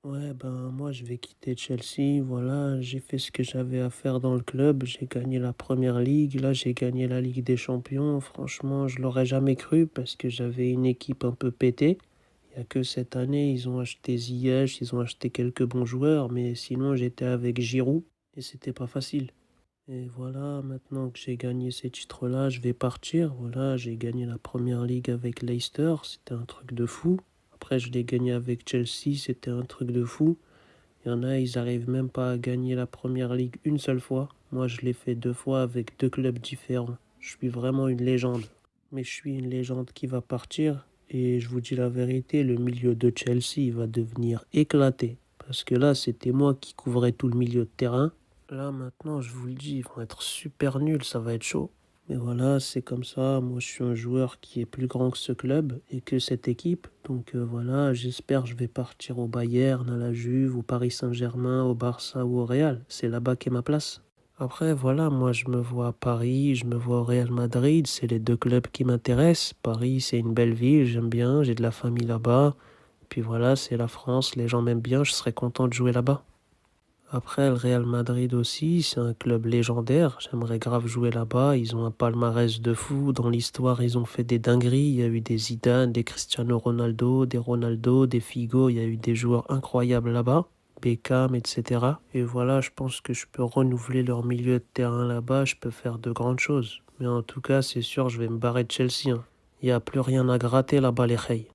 Ouais, ben moi je vais quitter Chelsea. Voilà, j'ai fait ce que j'avais à faire dans le club. J'ai gagné la première ligue. Là, j'ai gagné la Ligue des Champions. Franchement, je l'aurais jamais cru parce que j'avais une équipe un peu pétée. Il n'y a que cette année, ils ont acheté Ziyech, ils ont acheté quelques bons joueurs, mais sinon j'étais avec Giroud et c'était pas facile. Et voilà, maintenant que j'ai gagné ces titres-là, je vais partir. Voilà, j'ai gagné la première ligue avec Leicester, c'était un truc de fou. Après, je l'ai gagné avec Chelsea, c'était un truc de fou. Il y en a, ils arrivent même pas à gagner la première ligue une seule fois. Moi, je l'ai fait deux fois avec deux clubs différents. Je suis vraiment une légende. Mais je suis une légende qui va partir. Et je vous dis la vérité, le milieu de Chelsea va devenir éclaté. Parce que là, c'était moi qui couvrais tout le milieu de terrain. Là, maintenant, je vous le dis, ils vont être super nuls, ça va être chaud. Mais voilà, c'est comme ça. Moi, je suis un joueur qui est plus grand que ce club et que cette équipe. Donc voilà, j'espère que je vais partir au Bayern, à la Juve, au Paris Saint-Germain, au Barça ou au Real. C'est là-bas qu'est ma place. Après, voilà, moi, je me vois à Paris, je me vois au Real Madrid. C'est les deux clubs qui m'intéressent. Paris, c'est une belle ville, j'aime bien, j'ai de la famille là-bas. Puis voilà, c'est la France, les gens m'aiment bien, je serais content de jouer là-bas. Après, le Real Madrid aussi, c'est un club légendaire. J'aimerais grave jouer là-bas. Ils ont un palmarès de fou. Dans l'histoire, ils ont fait des dingueries. Il y a eu des Zidane, des Cristiano Ronaldo, des Figo. Il y a eu des joueurs incroyables là-bas. Beckham, etc. Et voilà, je pense que je peux renouveler leur milieu de terrain là-bas. Je peux faire de grandes choses. Mais en tout cas, c'est sûr, je vais me barrer de Chelsea, hein. Il n'y a plus rien à gratter là-bas, les Reys.